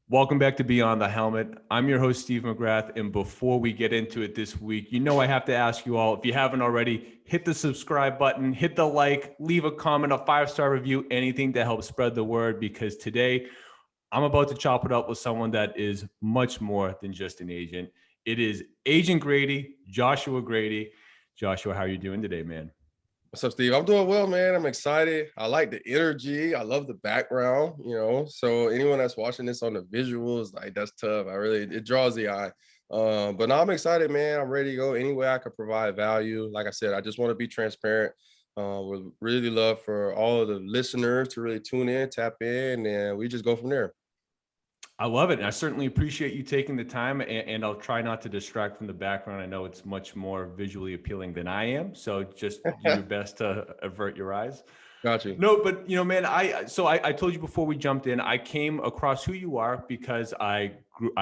Welcome back to Beyond the Helmet. I'm your host, Steve McGrath. And before we get into it this week, I have to ask you all, if you haven't already, hit the subscribe button, hit the like, leave a comment, a 5-star review, anything to help spread the word, because today I'm about to chop it up with someone that is much more than just an agent. It is Agent Grady, Joshua Grady. Joshua, how are you doing today, man? What's up, Steve? I'm doing well, man. I'm excited. I like the energy. I love the background, So anyone that's watching this on the visuals, like that's tough. It draws the eye. But now I'm excited, man. I'm ready to go any way I could provide value. Like I said, I just want to be transparent. Would really love for all of the listeners to really tune in, tap in, and we just go from there. I love it. And I certainly appreciate you taking the time, and I'll try not to distract from the background. I know it's much more visually appealing than I am. So just do your best to avert your eyes. Got you. No, but man, I told you before we jumped in, I came across who you are because I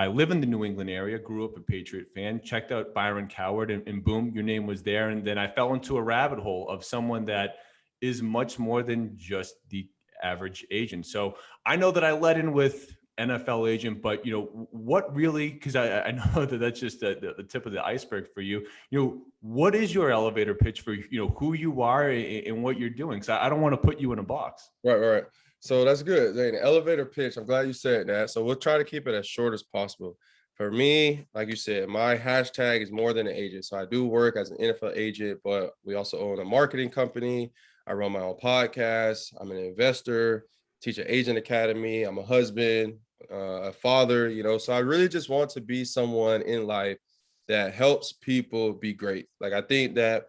live in the New England area, grew up a Patriot fan, checked out Byron Coward, and boom, your name was there. And then I fell into a rabbit hole of someone that is much more than just the average agent. So I know that I led in with NFL agent, but what really, because I know that that's just the tip of the iceberg for you. What is your elevator pitch for who you are and what you're doing? Because I don't want to put you in a box. Right. So that's good. An elevator pitch. I'm glad you said that. So we'll try to keep it as short as possible. For me, like you said, my hashtag is more than an agent. So I do work as an NFL agent, but we also own a marketing company. I run my own podcast. I'm an investor, teach an agent academy. I'm a husband, a father, So I really just want to be someone in life that helps people be great. Like I think that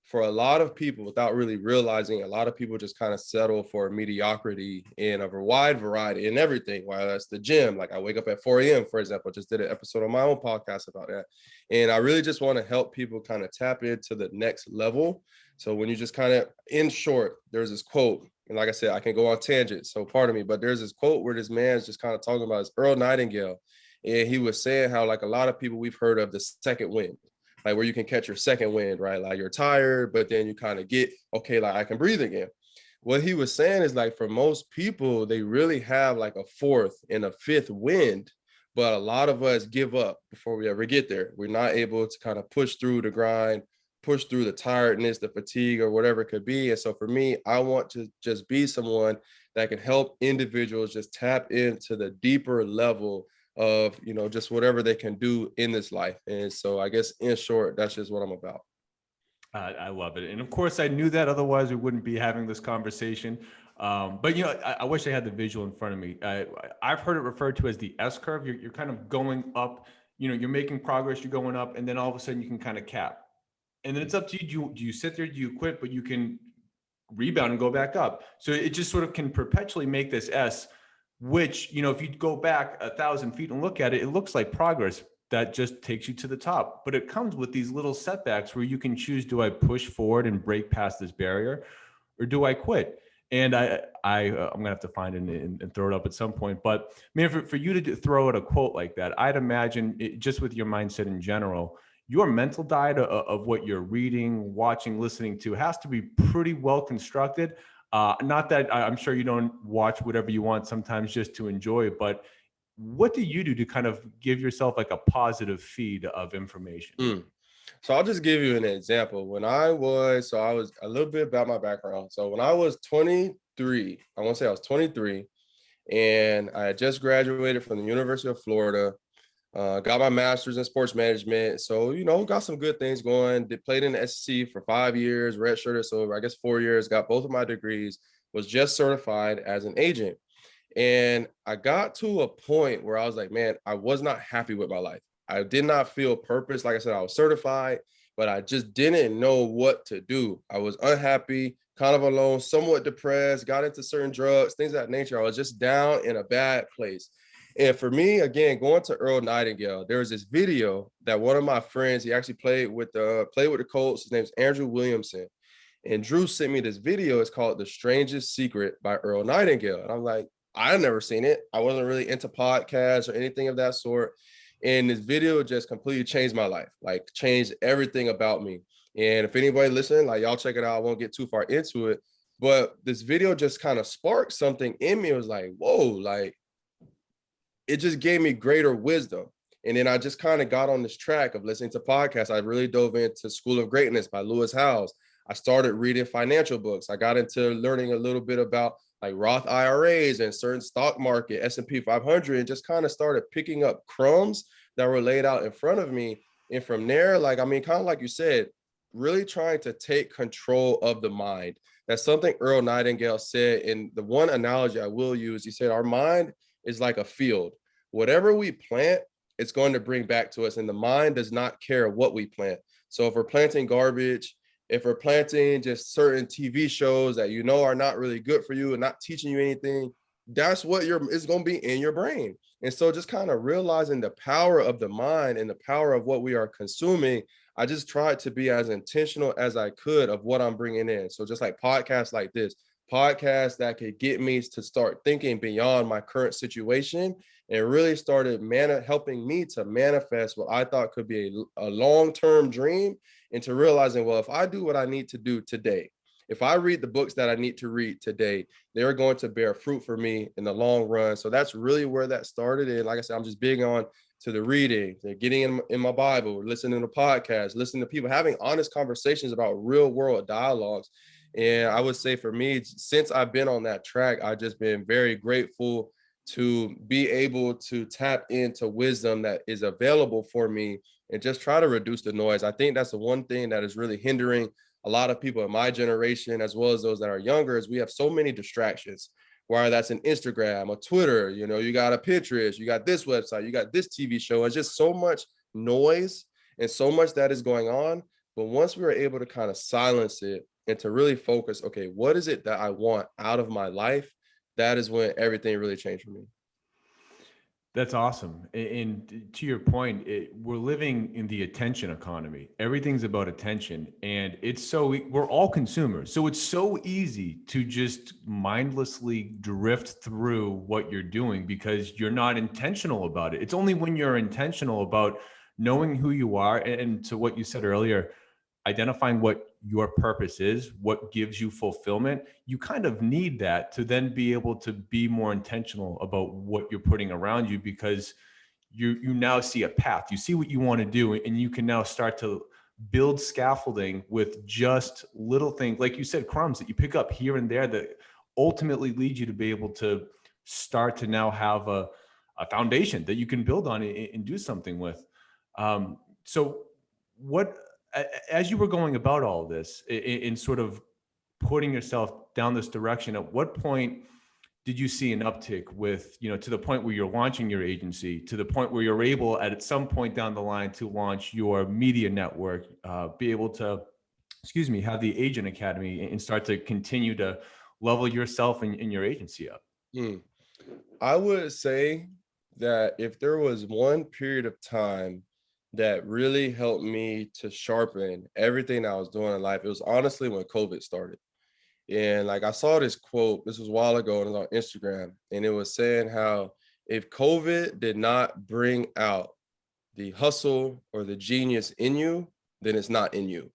for a lot of people, without really realizing, a lot of people just kind of settle for mediocrity in a wide variety in everything, whether that's the gym. Like I wake up at 4 a.m., for example, just did an episode on my own podcast about that. And I really just want to help people kind of tap into the next level. So when you just kind of, in short, there's this quote, and like I said, I can go on tangents, so pardon me, but there's this quote where this man's just kind of talking about his Earl Nightingale. And he was saying how like a lot of people we've heard of the second wind, like where you can catch your second wind, right? Like you're tired, but then you kind of get, okay, like I can breathe again. What he was saying is like for most people, they really have like a fourth and a fifth wind, but a lot of us give up before we ever get there. We're not able to kind of push through the grind, push through the tiredness, the fatigue, or whatever it could be. And so for me, I want to just be someone that can help individuals just tap into the deeper level of just whatever they can do in this life. And so I guess in short, that's just what I'm about. I love it. And of course I knew that, otherwise we wouldn't be having this conversation. But I wish I had the visual in front of me. I've heard it referred to as the S curve. You're kind of going up, you're making progress, you're going up, and then all of a sudden you can kind of cap. And then it's up to you. Do you sit there, do you quit? But you can rebound and go back up. So it just sort of can perpetually make this S, which, if you go back 1,000 feet and look at it, it looks like progress that just takes you to the top. But it comes with these little setbacks where you can choose, do I push forward and break past this barrier, or do I quit? And I'm gonna have to find it and throw it up at some point. But man, for you to throw out a quote like that, I'd imagine just with your mindset in general, your mental diet of what you're reading, watching, listening to has to be pretty well constructed. Not that I'm sure you don't watch whatever you want sometimes just to enjoy it, but what do you do to kind of give yourself like a positive feed of information? So I'll just give you an example. I was a little bit about my background. So when I was 23, I want to say I was 23, and I had just graduated from the University of Florida. Got my master's in sports management. So, got some good things going. Played in the SEC for 5 years, redshirted. So I guess 4 years, got both of my degrees, was just certified as an agent. And I got to a point where I was like, man, I was not happy with my life. I did not feel purpose. Like I said, I was certified, but I just didn't know what to do. I was unhappy, kind of alone, somewhat depressed, got into certain drugs, things of that nature. I was just down in a bad place. And for me, again, going to Earl Nightingale, there was this video that one of my friends, he actually played with the Colts. His name's Andrew Williamson. And Drew sent me this video. It's called The Strangest Secret by Earl Nightingale. And I'm like, I've never seen it. I wasn't really into podcasts or anything of that sort. And this video just completely changed my life, like changed everything about me. And if anybody listening, like y'all check it out. I won't get too far into it. But this video just kind of sparked something in me. It was like, whoa, like it just gave me greater wisdom. And then I just kind of got on this track of listening to podcasts. I really dove into School of Greatness by Lewis Howes. I started reading financial books. I got into learning a little bit about like Roth IRAs and certain stock market, S&P 500, and just kind of started picking up crumbs that were laid out in front of me. And from there, like, I mean, kind of like you said, really trying to take control of the mind. That's something Earl Nightingale said. And the one analogy I will use, he said, our mind is like a field. Whatever we plant, it's going to bring back to us. And the mind does not care what we plant. So if we're planting garbage, if we're planting just certain TV shows that you know are not really good for you and not teaching you anything, that's what it's going to be in your brain. And so just kind of realizing the power of the mind and the power of what we are consuming, I just tried to be as intentional as I could of what I'm bringing in. So just like podcasts like this, podcasts that could get me to start thinking beyond my current situation and really started helping me to manifest what I thought could be a long-term dream into realizing, well, if I do what I need to do today, if I read the books that I need to read today, they're going to bear fruit for me in the long run. So that's really where that started. And like I said, I'm just big on to the reading, to getting in my Bible, listening to podcasts, listening to people, having honest conversations about real world dialogues. And I would say for me, since I've been on that track, I've just been very grateful to be able to tap into wisdom that is available for me and just try to reduce the noise. I think that's the one thing that is really hindering a lot of people in my generation, as well as those that are younger, is we have so many distractions, whether that's an Instagram or Twitter, you know, you got a Pinterest, you got this website, you got this TV show. It's just so much noise and so much that is going on. But once we were able to kind of silence it and to really focus, okay, what is it that I want out of my life? That is when everything really changed for me. That's awesome. And to your point, we're living in the attention economy. Everything's about attention. And we're all consumers. So it's so easy to just mindlessly drift through what you're doing because you're not intentional about it. It's only when you're intentional about knowing who you are and to what you said earlier, identifying what your purpose is, what gives you fulfillment, you kind of need that to then be able to be more intentional about what you're putting around you because you now see a path, you see what you want to do, and you can now start to build scaffolding with just little things, like you said, crumbs that you pick up here and there that ultimately lead you to be able to start to now have a foundation that you can build on and do something with. So what, as you were going about all this in sort of putting yourself down this direction, at what point did you see an uptick with, to the point where you're launching your agency, to the point where you're able at some point down the line to launch your media network, be able to, have the agent academy and start to continue to level yourself and your agency up? I would say that if there was one period of time that really helped me to sharpen everything I was doing in life, it was honestly when COVID started. And like I saw this quote, this was a while ago, and it was on Instagram, and it was saying how if COVID did not bring out the hustle or the genius in you, then it's not in you.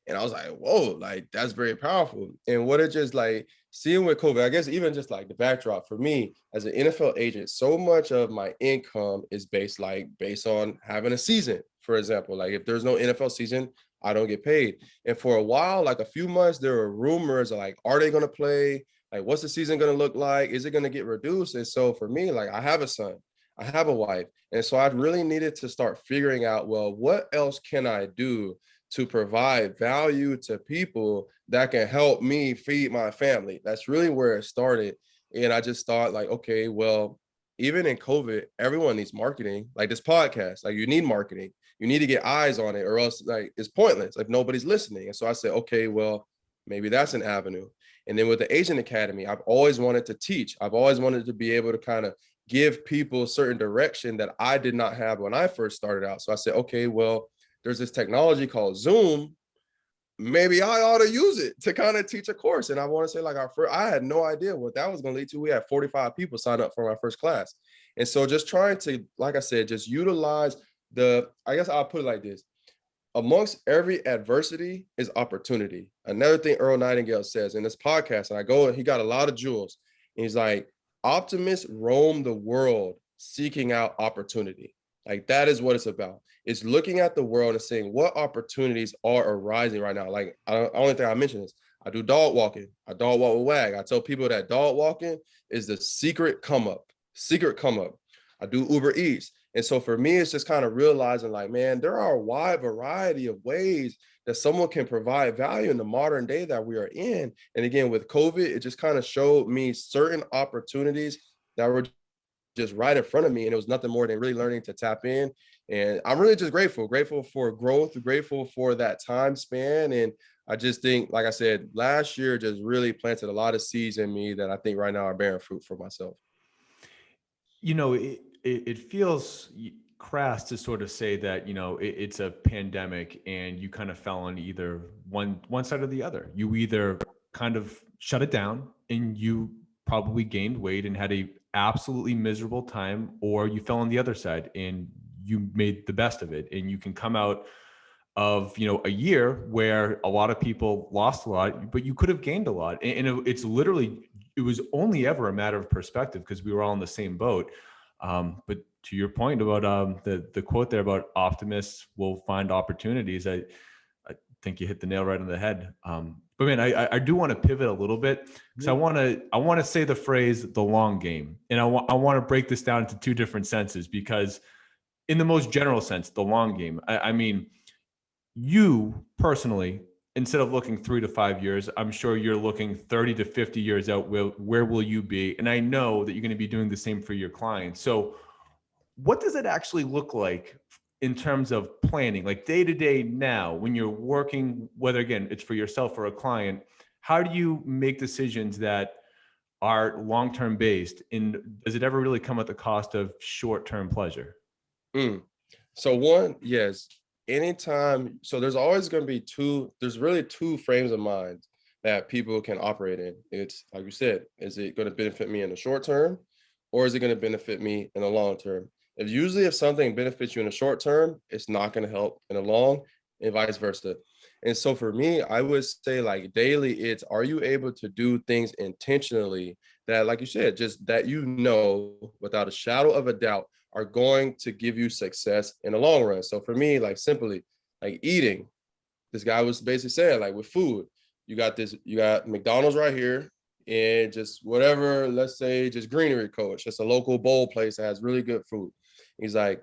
And I was like, whoa, like that's very powerful. And what it just like seeing with COVID, I guess even just like the backdrop for me as an NFL agent, so much of my income is based on having a season. For example, like if there's no NFL season, I don't get paid. And for a while, like a few months, there were rumors of like, are they going to play? Like, what's the season going to look like? Is it going to get reduced? And so for me, like I have a son, I have a wife. And so I really needed to start figuring out, well, what else can I do to provide value to people that can help me feed my family? That's really where it started. And I just thought like, okay, well, even in COVID, everyone needs marketing. Like this podcast, like you need marketing. You need to get eyes on it or else like it's pointless if nobody's listening. And so I said, okay, well, maybe that's an avenue. And then with the Agent Academy, I've always wanted to teach. I've always wanted to be able to kind of give people certain direction that I did not have when I first started out. So I said, okay, well, there's this technology called Zoom. Maybe I ought to use it to kind of teach a course. And I want to say like I had no idea what that was going to lead to. We had 45 people sign up for my first class. And so just trying to, like I said, just utilize I guess I'll put it like this. Amongst every adversity is opportunity. Another thing Earl Nightingale says in this podcast, and he got a lot of jewels. And he's like, optimists roam the world seeking out opportunity. Like that is what it's about. It's looking at the world and saying what opportunities are arising right now. Like only thing I mentioned is I do dog walking. I dog walk with WAG. I tell people that dog walking is the secret come up. Secret come up. I do Uber Eats. And so for me, it's just kind of realizing like, man, there are a wide variety of ways that someone can provide value in the modern day that we are in. And again, with COVID, it just kind of showed me certain opportunities that were just right in front of me. And it was nothing more than really learning to tap in. And I'm really just grateful for growth, grateful for that time span. And I just think, like I said, last year just really planted a lot of seeds in me that I think right now are bearing fruit for myself. You know, it feels crass to sort of say that, you know, it's a pandemic and you kind of fell on either one side or the other. You either kind of shut it down and you probably gained weight and had a absolutely miserable time, or you fell on the other side and you made the best of it. And you can come out of, you know, a year where a lot of people lost a lot, but you could have gained a lot. And it's literally, it was only ever a matter of perspective because we were all in the same boat. But to your point about the quote there about optimists will find opportunities, I think you hit the nail right on the head. But man, I do want to pivot a little bit because I want to say the phrase "the long game," and I want to break this down into two different senses, because in the most general sense, the long game. I mean, you personally, instead of looking 3 to 5 years, I'm sure you're looking 30 to 50 years out. Where will you be? And I know that you're going to be doing the same for your clients. So what does it actually look like in terms of planning, like day to day now when you're working, whether again, it's for yourself or a client? How do you make decisions that are long-term based? And does it ever really come at the cost of short-term pleasure? Mm. So one, yes, anytime. So there's always going to be there's really two frames of mind that people can operate in. It's like you said, is it going to benefit me in the short term, or is it going to benefit me in the long term? If something benefits you in the short term, it's not going to help in the long, and vice versa. And so for me, I would say like daily, it's are you able to do things intentionally that, like you said, just that without a shadow of a doubt are going to give you success in the long run. So for me, like simply like eating, this guy was basically saying like with food, you got McDonald's right here and just whatever, let's say just Greenery Coach, just a local bowl place that has really good food. He's like,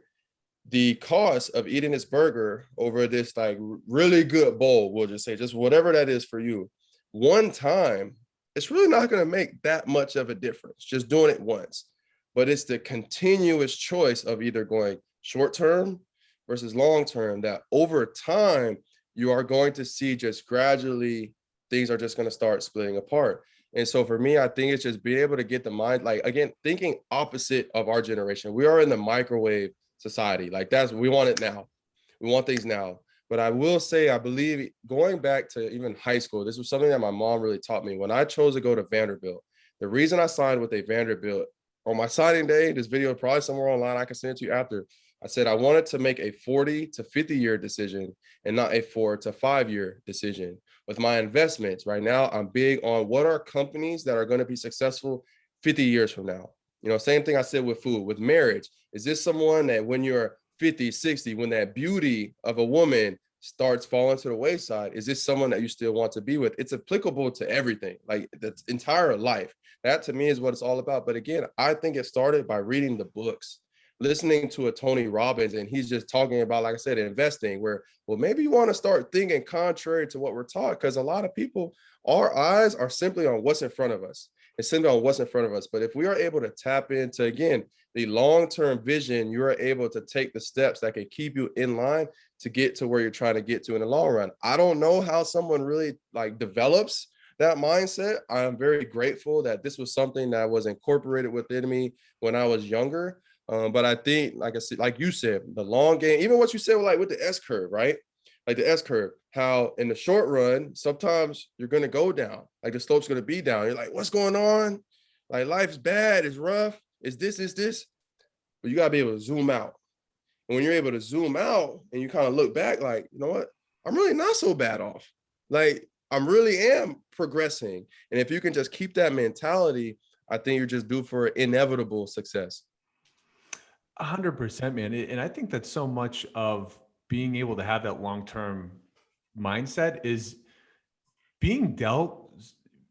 the cost of eating this burger over this like really good bowl, we'll just say just whatever that is for you, one time, it's really not going to make that much of a difference just doing it once. But it's the continuous choice of either going short term versus long term that over time you are going to see just gradually things are just going to start splitting apart. And so for me, I think it's just being able to get the mind, like again, thinking opposite of our generation. We are in the microwave society. Like we want it now. We want things now. But I will say, I believe going back to even high school, this was something that my mom really taught me. When I chose to go to Vanderbilt, the reason I signed with a Vanderbilt on my signing day, this video is probably somewhere online, I can send it to you after. I said I wanted to make a 40 to 50 year decision and not a 4 to 5 year decision. With my investments right now, I'm big on what are companies that are going to be successful 50 years from now. You know, same thing I said with food, with marriage. Is this someone that when you're 50, 60, when that beauty of a woman starts falling to the wayside, is this someone that you still want to be with? It's applicable to everything, like the entire life. That to me is what it's all about. But again, I think it started by reading the books, listening to a Tony Robbins, and he's just talking about, like I said, investing, where, well, maybe you want to start thinking contrary to what we're taught, because a lot of people, our eyes are simply on what's in front of us. It's simply on what's in front of us. But if we are able to tap into, again, the long-term vision, you are able to take the steps that can keep you in line to get to where you're trying to get to in the long run. I don't know how someone really like develops that mindset. I'm very grateful that this was something that was incorporated within me when I was younger. But I think, like I said, like you said, the long game, even what you said, like with the S curve, right? Like the S curve, how in the short run, sometimes you're going to go down, like the slope's going to be down. You're like, what's going on? Like life's bad, it's rough, it's this. But you got to be able to zoom out. And when you're able to zoom out and you kind of look back, like, you know what? I'm really not so bad off. Like, I'm really am progressing. And if you can just keep that mentality, I think you're just due for inevitable success. 100%, man. And I think that so much of being able to have that long-term mindset is being dealt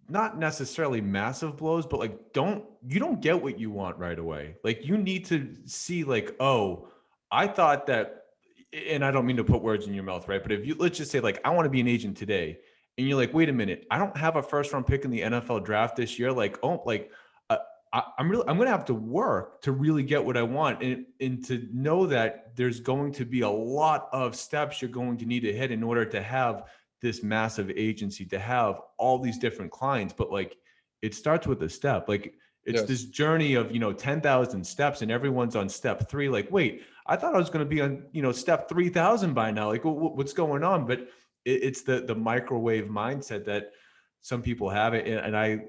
not necessarily massive blows, but like you don't get what you want right away. Like you need to see like, oh, I thought that, and I don't mean to put words in your mouth, right? But if you, let's just say like, I want to be an agent today, and you're like, wait a minute, I don't have a first round pick in the NFL draft this year. Like, oh, like uh, I'm going to have to work to really get what I want, and to know that there's going to be a lot of steps you're going to need to hit in order to have this massive agency, to have all these different clients. But like, it starts with a step. Like, it's Yes. this journey of 10,000 steps, and everyone's on step 3. Like, wait, I thought I was going to be on step 3,000 by now. Like, what's going on? But it's the microwave mindset that some people have it. And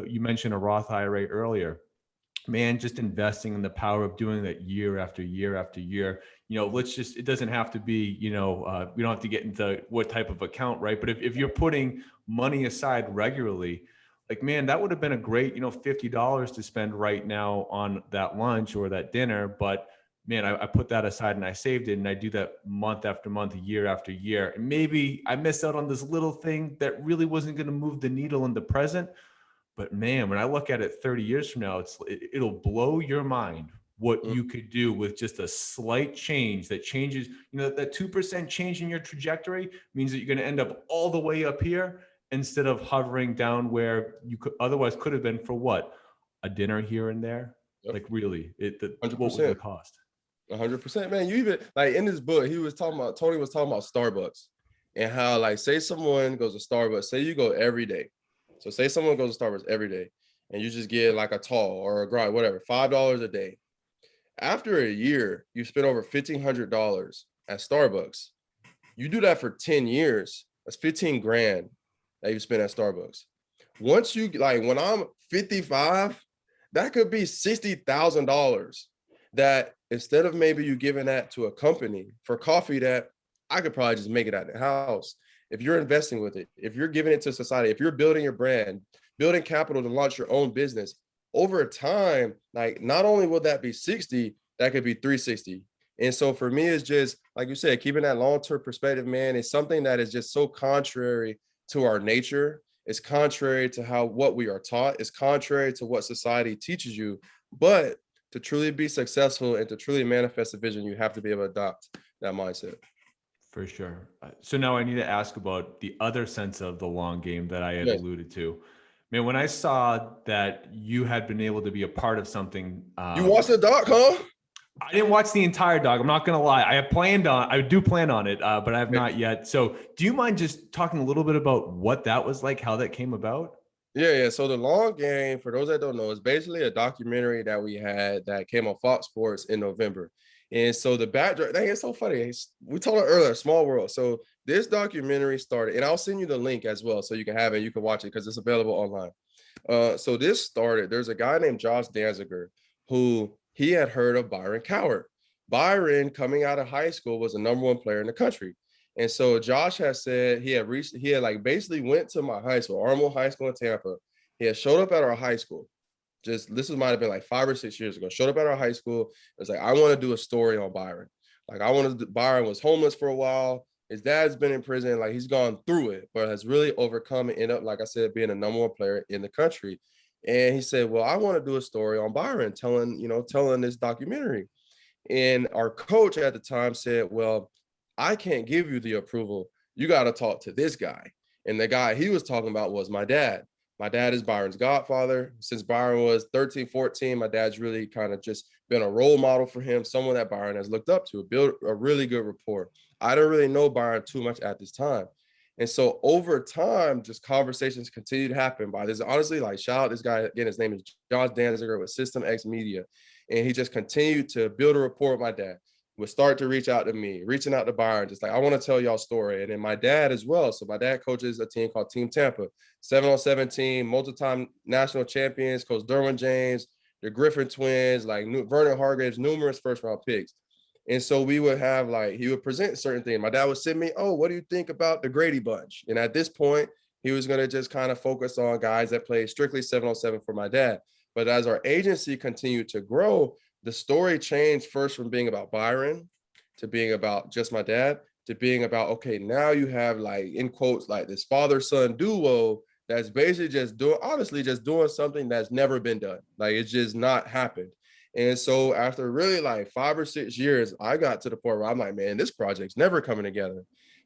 you mentioned a Roth IRA earlier. Man, just investing in the power of doing that year after year after year. It doesn't have to be, we don't have to get into what type of account, right? But if you're putting money aside regularly, like, man, that would have been a great, $50 to spend right now on that lunch or that dinner. But man, I put that aside and I saved it, and I do that month after month, year after year. And maybe I missed out on this little thing that really wasn't going to move the needle in the present. But man, when I look at it 30 years from now, it'll blow your mind what Mm. you could do with just a slight change that changes, that 2% change in your trajectory means that you're going to end up all the way up here instead of hovering down where you could otherwise could have been for what? A dinner here and there. Yep. Like, really, what was the 100%. cost? 100%, man. You even like in this book, Tony was talking about Starbucks and how, like, say someone goes to Starbucks, say you go every day. So say someone goes to Starbucks every day and you just get like a tall or a grind, whatever, $5 a day. After a year, you spend over $1,500 at Starbucks. You do that for 10 years. That's 15 grand that you spend at Starbucks. Once you like, when I'm 55, that could be $60,000 that instead of maybe you giving that to a company for coffee that I could probably just make it at the house. If you're investing with it, if you're giving it to society, if you're building your brand, building capital to launch your own business, over time, like, not only will that be 60, that could be 360. And so for me, it's just like you said, keeping that long-term perspective, man, is something that is just so contrary to our nature. It's contrary to what we are taught. It's contrary to what society teaches you. But to truly be successful and to truly manifest a vision, you have to be able to adopt that mindset. For sure. So now I need to ask about the other sense of the long game that I had Yes. alluded to. Man, when I saw that you had been able to be a part of something, You watch the doc, huh? I didn't watch the entire dog. I'm not gonna lie. I do plan on it, but I have not yet. So, do you mind just talking a little bit about what that was like, how that came about? Yeah. So the long game, for those that don't know, is basically a documentary that we had that came on Fox Sports in November. And so the backdrop, dang, it's so funny. We told it earlier, small world. So this documentary started, and I'll send you the link as well so you can have it, you can watch it because it's available online. So this started, there's a guy named Josh Danziger who he had heard of Byron Cowart. Byron, coming out of high school, was the #1 player in the country. And so Josh has said he had like basically went to my high school, Armwood High School in Tampa. He had showed up at our high school. Might have been like 5 or 6 years ago. Showed up at our high school. It was like, I want to do a story on Byron. Like, Byron was homeless for a while. His dad's been in prison. Like, he's gone through it, but has really overcome and ended up, like I said, being the #1 player in the country. And he said, well, I want to do a story on Byron, telling this documentary. And our coach at the time said, well, I can't give you the approval. You got to talk to this guy. And the guy he was talking about was my dad. My dad is Byron's godfather. Since Byron was 13, 14, my dad's really kind of just been a role model for him, someone that Byron has looked up to, built a really good rapport. I don't really know Byron too much at this time. And so over time, just conversations continue to happen by this. Honestly, like, shout out this guy again. His name is Josh Danziger with System X Media. And he just continued to build a rapport with my dad. Would start to reach out to me, reaching out to Byron, just like, I want to tell y'all story. And then my dad as well. So my dad coaches a team called Team Tampa, 7-on-7 team, multi-time national champions, Coach Derwin James, the Griffin twins, like Vernon Hargraves, numerous first-round picks. And so we would have, like, he would present certain things. My dad would send me, oh, what do you think about the Grady bunch? And at this point, he was going to just kind of focus on guys that play strictly 7-on-7 for my dad. But as our agency continued to grow, the story changed first from being about Byron to being about just my dad to being about, okay, now you have like in quotes, like this father-son duo that's basically just doing, honestly, just doing something that's never been done. Like it's just not happened. And so after really like 5 or 6 years, I got to the point where I'm like, man, this project's never coming together.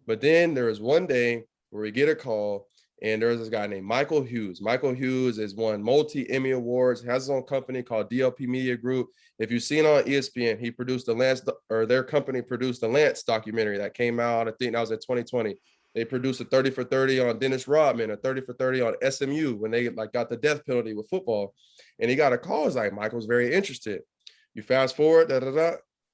But then there was one day where we get a call and there's this guy named Michael Hughes. Michael Hughes has won multi-Emmy awards, has his own company called DLP Media Group. If you've seen on ESPN, he produced the Lance, or their company produced the Lance documentary that came out, I think that was in 2020. They produced a 30 for 30 on Dennis Rodman, a 30 for 30 on SMU when they like got the death penalty with football. And he got a call. It's like, Michael's very interested. You fast forward,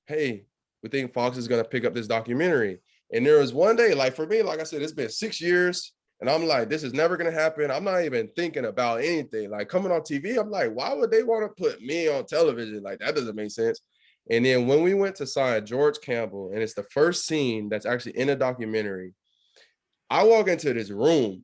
hey, we think Fox is going to pick up this documentary. And there was one day, like for me, like I said, it's been 6 years. And I'm like, this is never going to happen. I'm not even thinking about anything. Like coming on TV, I'm like, why would they want to put me on television? Like, that doesn't make sense. And then when we went to sign George Campbell, and it's the first scene that's actually in a documentary, I walk into this room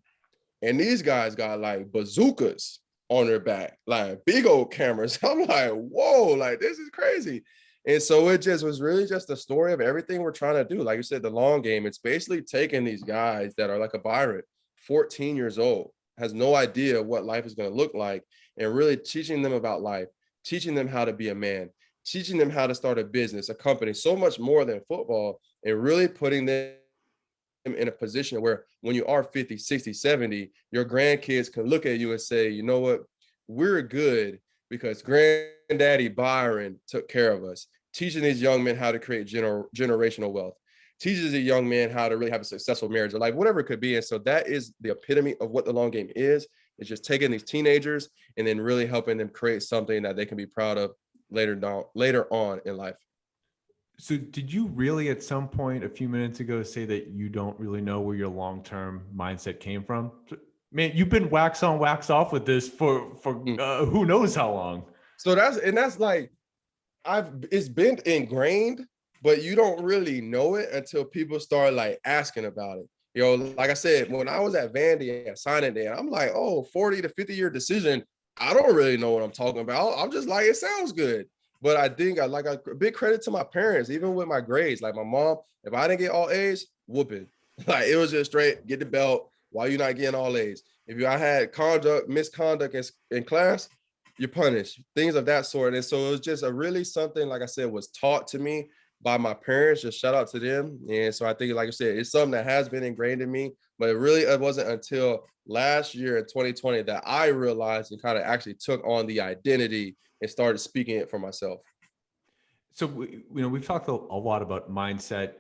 and these guys got like bazookas on their back, like big old cameras. I'm like, whoa, like this is crazy. And so it just was really just the story of everything we're trying to do. Like you said, the long game, it's basically taking these guys that are like a Byron, 14 years old, has no idea what life is going to look like, and really teaching them about life, teaching them how to be a man, teaching them how to start a business, a company, so much more than football, and really putting them in a position where when you are 50, 60, 70, your grandkids can look at you and say, you know what, we're good because granddaddy Byron took care of us, teaching these young men how to create generational wealth, teaches a young man how to really have a successful marriage or life, whatever it could be. And so that is the epitome of what the long game is. It's just taking these teenagers and then really helping them create something that they can be proud of later on in life. So did you really at some point a few minutes ago say that you don't really know where your long-term mindset came from? Man, you've been wax on, wax off with this for who knows how long. So that's like, it's been ingrained, but you don't really know it until people start like asking about it. You know, like I said, when I was at Vandy at signing day, I'm like, oh, 40 to 50 year decision. I don't really know what I'm talking about. I'm just like, it sounds good. But I think I like a big credit to my parents, even with my grades. Like my mom, if I didn't get all A's, whooping. Like it was just straight, get the belt. Why you not getting all A's? If I had misconduct in class, you're punished, things of that sort. And so it was just a really something, like I said, was taught to me by my parents. Just shout out to them. And so I think, like I said, it's something that has been ingrained in me, but it wasn't until last year in 2020 that I realized and kind of actually took on the identity and started speaking it for myself. So we've talked a lot about mindset,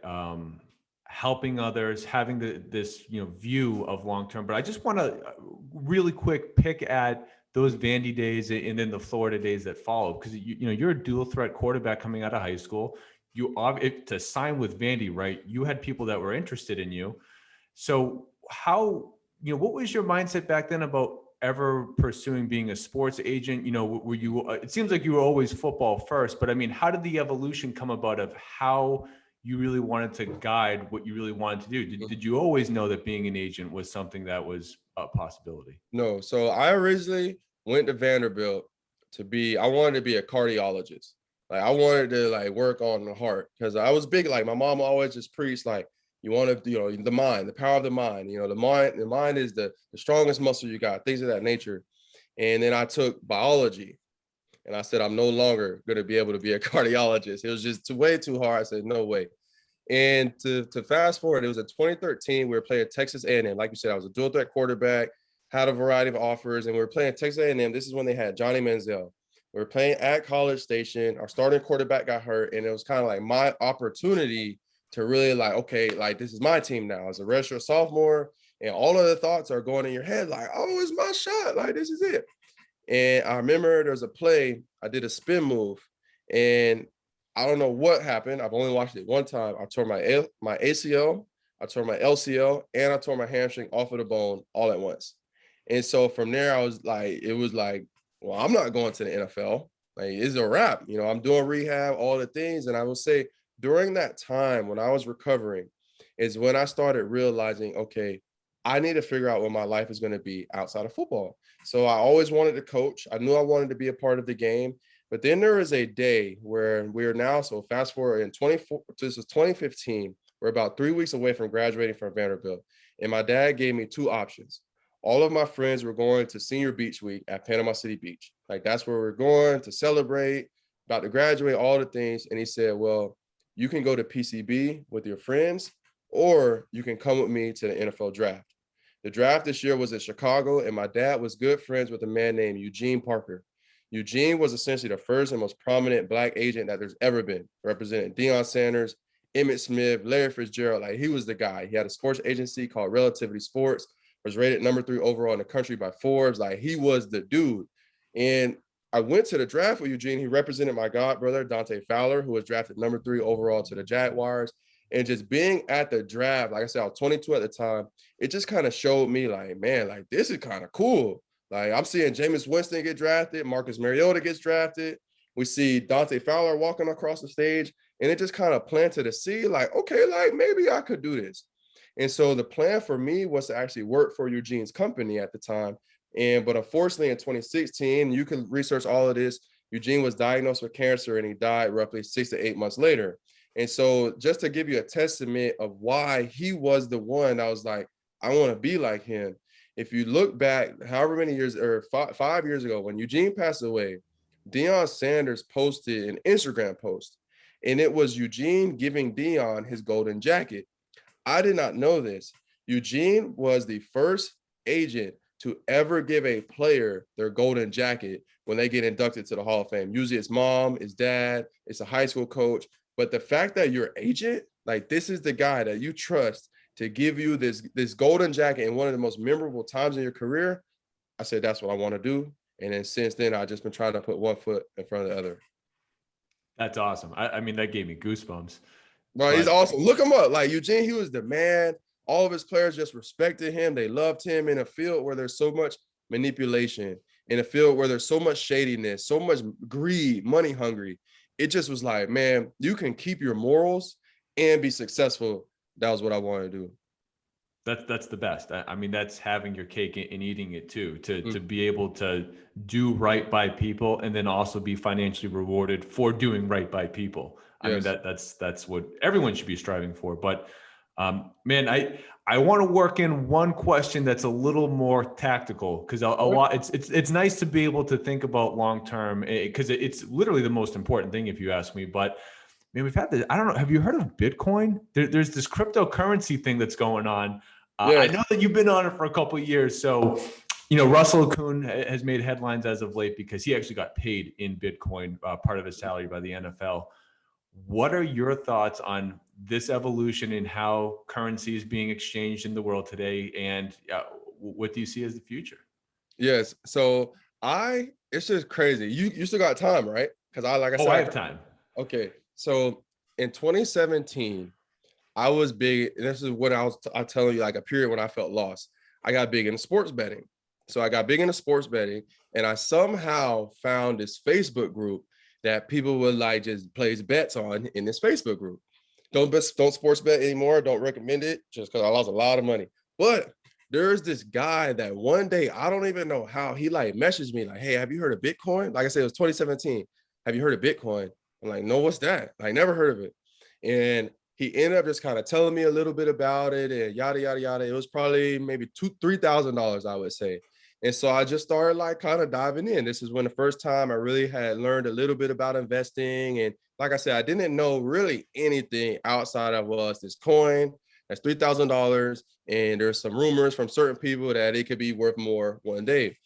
helping others, having this view of long term. But I just want to really quick pick at those Vandy days and then the Florida days that followed, because you're a dual threat quarterback coming out of high school. To sign with Vandy, right? You had people that were interested in you. So how what was your mindset back then about ever pursuing being a sports agent? Were you, it seems like you were always football first, but I mean, how did the evolution come about of how you really wanted to guide what you really wanted to do? Did you always know that being an agent was something that was a possibility? No. So I originally went to Vanderbilt I wanted to be a cardiologist. Like I wanted to like work on the heart because I was big. Like my mom always just preached like, you want to, the mind, the power of the mind, the mind is the strongest muscle you got, things of that nature. And then I took biology and I said, I'm no longer going to be able to be a cardiologist. It was just way too hard. I said, no way. And to fast forward, it was in 2013, we were playing Texas A&M. Like you said, I was a dual threat quarterback, had a variety of offers, and we were playing Texas A&M. This is when they had Johnny Manziel. We were playing at College Station. Our starting quarterback got hurt, and it was kind of like my opportunity to really like, okay, like this is my team now as a redshirt sophomore, and all of the thoughts are going in your head like, oh, it's my shot, like this is it. And I remember there's a play, I did a spin move, and I don't know what happened. I've only watched it one time. I tore my ACL, I tore my LCL, and I tore my hamstring off of the bone all at once. And so from there, it was like, well, I'm not going to the NFL. Like, it's a wrap. I'm doing rehab, all the things. And I will say during that time when I was recovering is when I started realizing, okay, I need to figure out what my life is going to be outside of football. So I always wanted to coach. I knew I wanted to be a part of the game. But then there is a day where we're now, so fast forward in 24, this is 2015. We're about 3 weeks away from graduating from Vanderbilt. And my dad gave me two options. All of my friends were going to senior beach week at Panama City Beach. Like that's where we're going to celebrate, about to graduate, all the things. And he said, well, you can go to PCB with your friends, or you can come with me to the NFL draft. The draft this year was in Chicago, and my dad was good friends with a man named Eugene Parker. Eugene was essentially the first and most prominent Black agent that there's ever been, representing Deion Sanders, Emmitt Smith, Larry Fitzgerald. Like he was the guy. He had a sports agency called Relativity Sports, was rated number 3 overall in the country by Forbes. Like he was the dude. And I went to the draft with Eugene. He represented my god brother, Dante Fowler, who was drafted number 3 overall to the Jaguars. And just being at the draft, like I said, I was 22 at the time. It just kind of showed me like, man, like this is kind of cool. Like I'm seeing Jameis Winston get drafted, Marcus Mariota gets drafted. We see Dante Fowler walking across the stage, and it just kind of planted a seed like, okay, like maybe I could do this. And so the plan for me was to actually work for Eugene's company at the time. But unfortunately in 2016, you can research all of this, Eugene was diagnosed with cancer and he died roughly 6 to 8 months later. And so just to give you a testament of why he was the one, I was like, I want to be like him. If you look back, however many years, or 5 years ago, when Eugene passed away, Deion Sanders posted an Instagram post, and it was Eugene giving Deion his golden jacket. I did not know this. Eugene was the first agent to ever give a player their golden jacket when they get inducted to the Hall of Fame. Usually it's mom, it's dad, it's a high school coach. But the fact that your agent, like this is the guy that you trust to give you this golden jacket in one of the most memorable times in your career, I said, that's what I want to do. And then since then, I've just been trying to put one foot in front of the other. That's awesome. I mean, that gave me goosebumps. Bro, he's But awesome. Look him up. Like Eugene, he was the man. All of his players just respected him. They loved him in a field where there's so much manipulation, in a field where there's so much shadiness, so much greed, money hungry. It just was like, man, you can keep your morals and be successful. That was what I wanted to do. that's the best. I mean, that's having your cake and eating it too, to be able to do right by people and then also be financially rewarded for doing right by people. I mean, that's what everyone should be striving for. But man, I want to work in one question that's a little more tactical, because a lot it's nice to be able to think about long term, because it's literally the most important thing if you ask me. But man, we've had this. I don't know. Have you heard of Bitcoin? There's this cryptocurrency thing that's going on. I know that you've been on it for a couple of years. So, Russell Okung has made headlines as of late because he actually got paid in Bitcoin, part of his salary by the NFL. What are your thoughts on this evolution in how currency is being exchanged in the world today? And what do you see as the future? Yes. So it's just crazy. You still got time, right? Because I have time. Okay. So in 2017, I was big. And this is what I was telling you, like a period when I felt lost. I got big into sports betting. So I got big into sports betting, and I somehow found this Facebook group that people would like just place bets on in this Facebook group. Don't sports bet anymore. Don't recommend it, just because I lost a lot of money. But there's this guy that one day, I don't even know how, he like messaged me like, hey, have you heard of Bitcoin? Like I said, it was 2017. Have you heard of Bitcoin? I'm like, no, what's that? I never heard of it. And he ended up just kind of telling me a little bit about it and yada, yada, yada. It was probably maybe $3,000, I would say. And so I just started like kind of diving in. This is when the first time I really had learned a little bit about investing. And like I said, I didn't know really anything outside of, well, it's this coin that's $3,000. And there's some rumors from certain people that it could be worth more one day.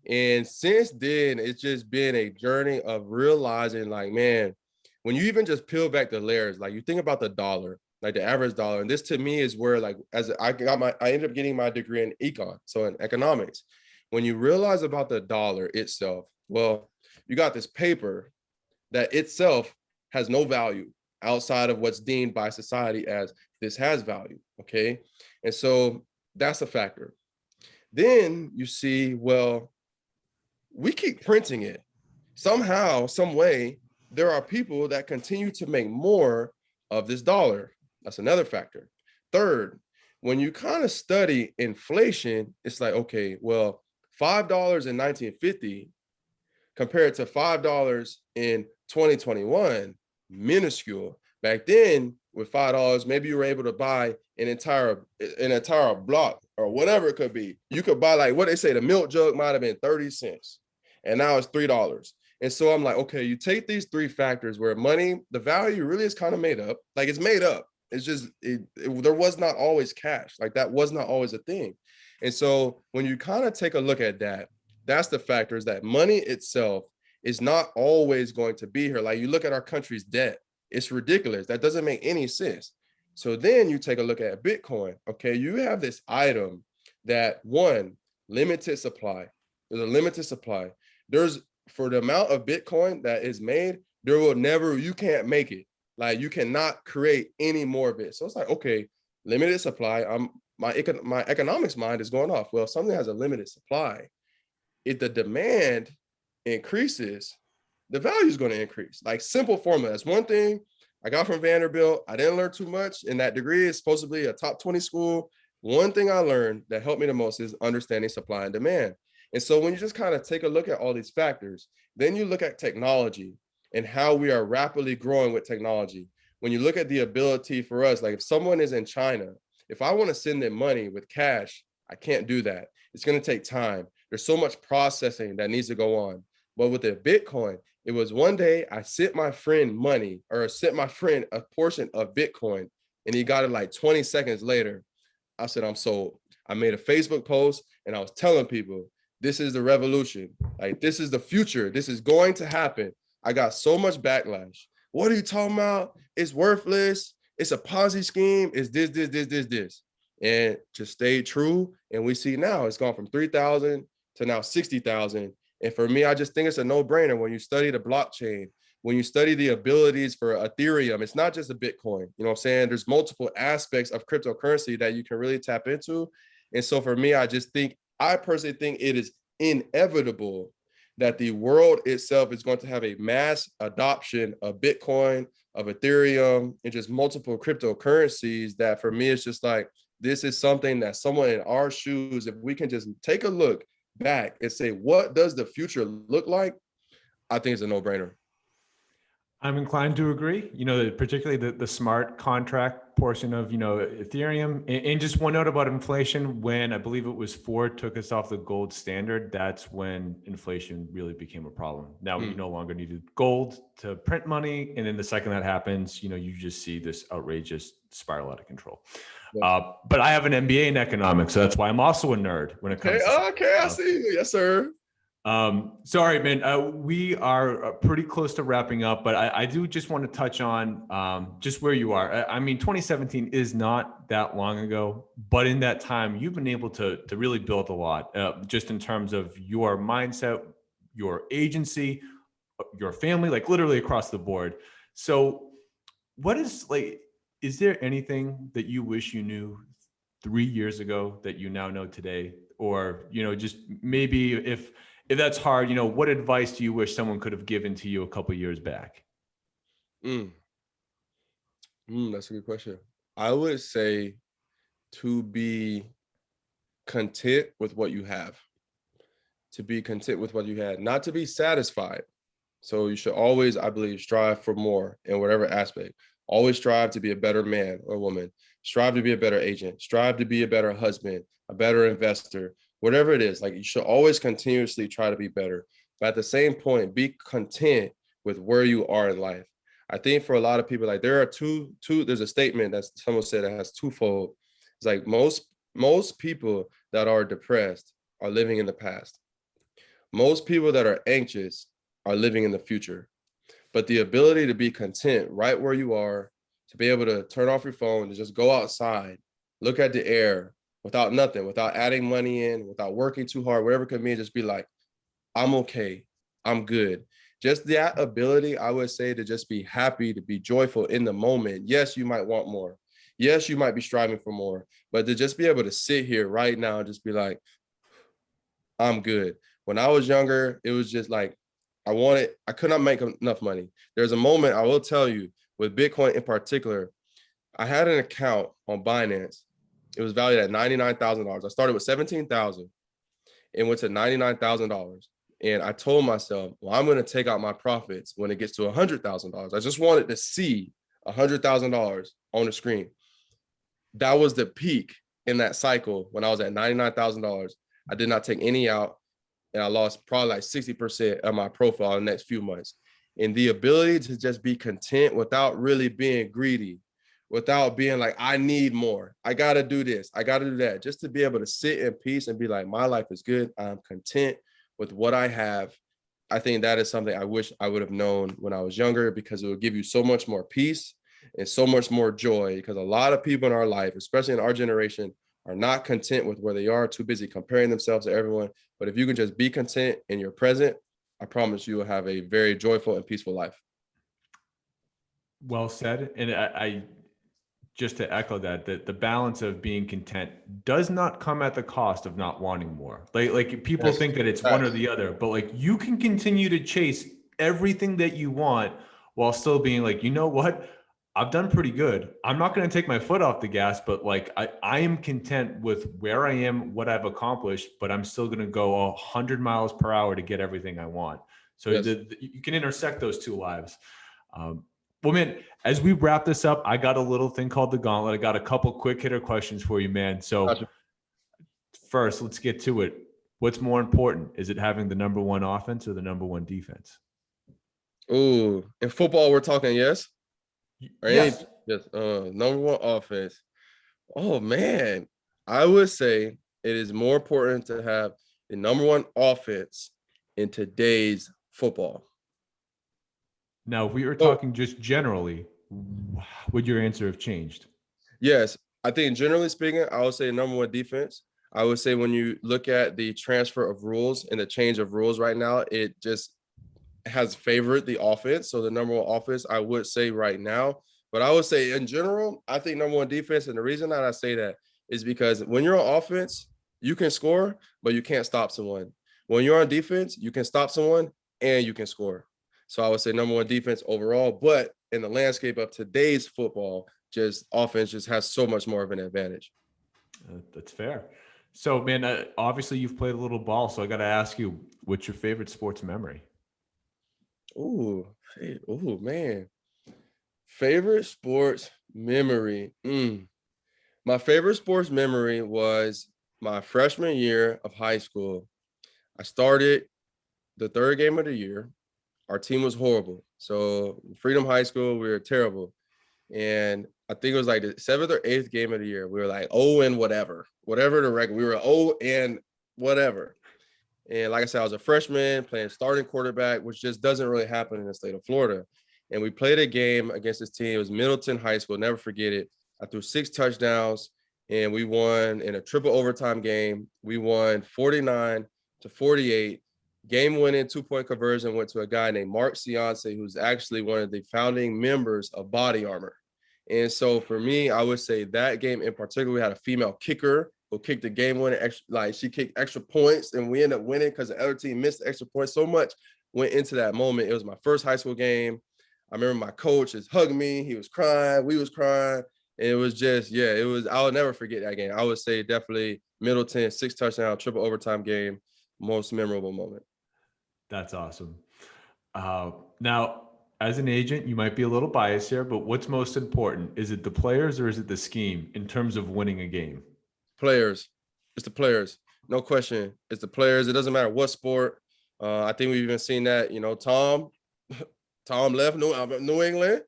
And since then, it's just been a journey of realizing like, man, when you even just peel back the layers, like you think about the dollar, like the average dollar. And this to me is where like, as I ended up getting my degree in econ, so in economics. When you realize about the dollar itself, well, you got this paper that itself has no value outside of what's deemed by society as this has value, okay? And so that's a factor. Then you see, well, we keep printing it. Somehow, some way, there are people that continue to make more of this dollar. That's another factor. Third, when you kind of study inflation, it's like, okay, well, $5 in 1950 compared to $5 in 2021, minuscule. Back then, with $5, maybe you were able to buy an entire block or whatever it could be. You could buy, like what they say, the milk jug might have been 30 cents, and now it's $3. And so I'm like, okay, you take these three factors where money, the value really is kind of made up. Like it's made up. It's just there was not always cash. Like that was not always a thing. And so when you kind of take a look at that, that's the factors that money itself is not always going to be here. Like you look at our country's debt, it's ridiculous. That doesn't make any sense. So then you take a look at Bitcoin. Okay, you have this item that one, limited supply. There's a limited supply. There's for the amount of Bitcoin that is made, there will never, you can't make it. Like you cannot create any more of it. So it's like, okay, limited supply. My economics mind is going off. Well, something has a limited supply. If the demand increases, the value is going to increase. Like simple formula. That's one thing I got from Vanderbilt. I didn't learn too much in that degree. It's supposedly a top 20 school. One thing I learned that helped me the most is understanding supply and demand. And so when you just kind of take a look at all these factors, then you look at technology and how we are rapidly growing with technology. When you look at the ability for us, like if someone is in China, if I want to send them money with cash, I can't do that. It's going to take time. There's so much processing that needs to go on. But with the Bitcoin, it was one day I sent my friend money or sent my friend a portion of Bitcoin and he got it like 20 seconds later. I said, I'm sold. I made a Facebook post and I was telling people, this is the revolution. Like, this is the future. This is going to happen. I got so much backlash. What are you talking about? It's worthless. It's a Ponzi scheme. It's this. And just stayed true. And we see now it's gone from 3,000 to now 60,000. And for me, I just think it's a no-brainer when you study the blockchain, when you study the abilities for Ethereum. It's not just a Bitcoin. You know what I'm saying? There's multiple aspects of cryptocurrency that you can really tap into. And so for me, I personally think it is inevitable that the world itself is going to have a mass adoption of Bitcoin, of Ethereum, and just multiple cryptocurrencies that for me, it's just like, this is something that someone in our shoes, if we can just take a look back and say, what does the future look like? I think it's a no-brainer. I'm inclined to agree, particularly the smart contract portion of, Ethereum. And just one note about inflation, when I believe it was Ford took us off the gold standard, that's when inflation really became a problem. Now you no longer needed gold to print money. And then the second that happens, you just see this outrageous spiral out of control. Yes. But I have an MBA in economics, so that's why I'm also a nerd when it comes to okay, I see you. Yes, sir. Sorry, man. We are pretty close to wrapping up, but I do just want to touch on just where you are. I mean, 2017 is not that long ago, but in that time, you've been able to really build a lot, just in terms of your mindset, your agency, your family, like literally across the board. So is there anything that you wish you knew 3 years ago that you now know today? Or, just maybe if that's hard, what advice do you wish someone could have given to you a couple of years back? That's a good question. I would say to be content with what you have. To be content with what you had, not to be satisfied. So you should always, I believe, strive for more in whatever aspect. Always strive to be a better man or woman. Strive to be a better agent. Strive to be a better husband, a better investor, whatever it is. Like, you should always continuously try to be better. But at the same point, be content with where you are in life. I think for a lot of people, like there are there's a statement that someone said that has twofold. It's like most people that are depressed are living in the past. Most people that are anxious are living in the future. But the ability to be content right where you are, to be able to turn off your phone, to just go outside, look at the air without nothing, without adding money in, without working too hard, whatever it could mean, just be like, I'm okay, I'm good. Just that ability, I would say, to just be happy, to be joyful in the moment. Yes, you might want more. Yes, you might be striving for more, but to just be able to sit here right now and just be like, I'm good. When I was younger, it was just like, I could not make enough money. There's a moment, I will tell you, with Bitcoin in particular, I had an account on Binance. It was valued at $99,000. I started with $17,000 and went to $99,000. And I told myself, well, I'm going to take out my profits when it gets to $100,000. I just wanted to see $100,000 on the screen. That was the peak in that cycle when I was at $99,000. I did not take any out, and I lost probably like 60% of my profile in the next few months. And the ability to just be content without really being greedy, without being like, I need more. I got to do this. I got to do that. Just to be able to sit in peace and be like, my life is good. I'm content with what I have. I think that is something I wish I would have known when I was younger, because it would give you so much more peace and so much more joy, because a lot of people in our life, especially in our generation, are not content with where they are, too busy comparing themselves to everyone. But if you can just be content in your present, I promise you will have a very joyful and peaceful life. Well said. And I just to echo that, the balance of being content does not come at the cost of not wanting more. Like people Yes. think that it's one or the other, but like you can continue to chase everything that you want while still being like, you know what? I've done pretty good. I'm not going to take my foot off the gas, but like I am content with where I am, what I've accomplished, but I'm still going to go 100 miles per hour to get everything I want. So Yes. you can intersect those two lives. Well, man, as we wrap this up, I got a little thing called the gauntlet. I got a couple quick hitter questions for you, man. So Gotcha. first, let's get to it. What's more important? Is it having the number one offense or the number one defense? Ooh, in football, we're talking yes? Or any, Yes. yes, number one offense. Oh man, I would say it is more important to have the number one offense in today's football. Now, if we were Oh, talking just generally, would your answer have changed? yes, I think generally speaking, I would say number one defense. I would say when you look at the transfer of rules and the change of rules right now, it just has favored the offense. So the number one offense, I would say right now. But I would say in general, I think number one defense. And the reason that I say that is because when you're on offense, you can score, but you can't stop someone. When you're on defense, you can stop someone and you can score. So I would say number one defense overall. But in the landscape of today's football, just offense just has so much more of an advantage. That's fair. So, man, obviously you've played a little ball. So I got to ask you, what's your favorite sports memory? Ooh, ooh, man. Favorite sports memory. My favorite sports memory was my freshman year of high school. I started the third game of the year. Our team was horrible. So Freedom High School, we were terrible. And I think it was like the seventh or eighth game of the year. We were like, oh, and whatever the record. We were oh, and whatever. And like I said, I was a freshman playing starting quarterback, which just doesn't really happen in the state of Florida. And we played a game against this team. It was Middleton High School. Never forget it. I threw 6 touchdowns and we won in a triple overtime game. We won 49-48. Game winning 2-point conversion went to a guy named Mark Ciance, who's actually one of the founding members of Body Armor. And so for me, I would say that game in particular, we had a female kicker who kicked the game winning extra, like she kicked extra points, and we ended up winning because the other team missed extra points. So much went into that moment. It was my first high school game. I remember my coach just hugged me. He was crying. We was crying. And it was just, yeah, it was, I'll never forget that game. I would say definitely Middleton, 6 touchdown, triple overtime game, most memorable moment. That's awesome. Now, as an agent, you might be a little biased here, but what's most important? Is it the players or is it the scheme in terms of winning a game? Players. It's the players. No question. It's the players. It doesn't matter what sport. I think we've even seen that, Tom left New England,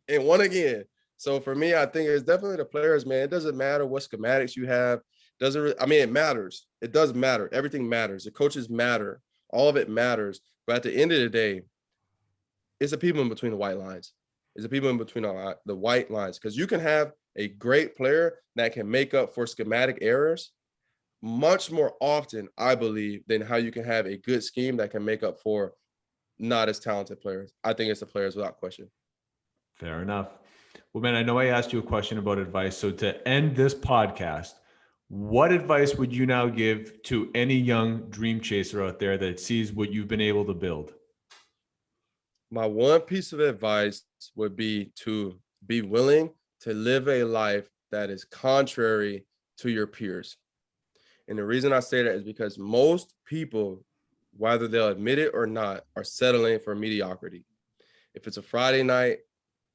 and won again. So for me, I think it's definitely the players, man. It doesn't matter what schematics you have. It matters. It does matter. Everything matters. The coaches matter. All of it matters. But at the end of the day, it's the people in between the white lines. It's the people in between the white lines. Because you can have a great player that can make up for schematic errors much more often, I believe, than how you can have a good scheme that can make up for not as talented players. I think it's the players without question. Fair enough. Well, man, I know I asked you a question about advice. So to end this podcast, what advice would you now give to any young dream chaser out there that sees what you've been able to build? My one piece of advice would be to be willing to live a life that is contrary to your peers. And the reason I say that is because most people, whether they'll admit it or not, are settling for mediocrity. If it's a Friday night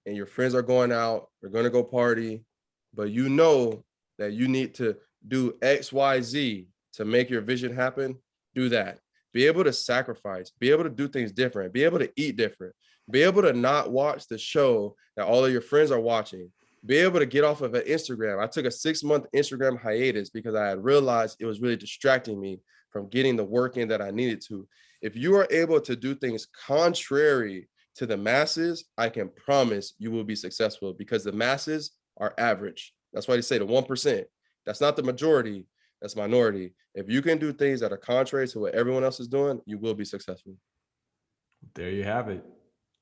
and your friends are going out, they're going to go party, but you know that you need to do X, Y, Z to make your vision happen, do that. Be able to sacrifice, be able to do things different, be able to eat different, be able to not watch the show that all of your friends are watching, be able to get off of an Instagram. I took a 6-month Instagram hiatus because I had realized it was really distracting me from getting the work in that I needed to. If you are able to do things contrary to the masses, I can promise you will be successful, because the masses are average. That's why they say the 1%. That's not the majority, that's minority. If you can do things that are contrary to what everyone else is doing, you will be successful. There you have it.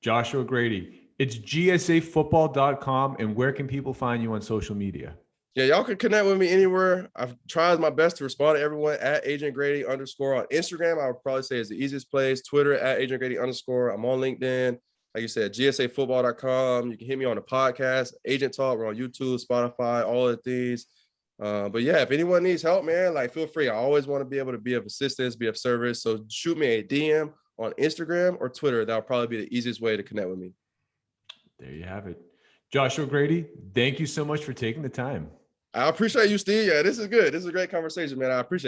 Joshua Grady. It's gsafootball.com. And where can people find you on social media? Yeah, y'all can connect with me anywhere. I've tried my best to respond to everyone at Agent Grady _ on Instagram. I would probably say is the easiest place. Twitter at Agent Grady _ I'm on LinkedIn. Like you said, gsafootball.com. You can hit me on the podcast, Agent Talk. We're on YouTube, Spotify, all of these. But yeah, if anyone needs help, man, like feel free. I always want to be able to be of assistance, be of service. So shoot me a DM on Instagram or Twitter. That'll probably be the easiest way to connect with me. There you have it. Joshua Grady, thank you so much for taking the time. I appreciate you, Steve. Yeah, this is good. This is a great conversation, man. I appreciate it.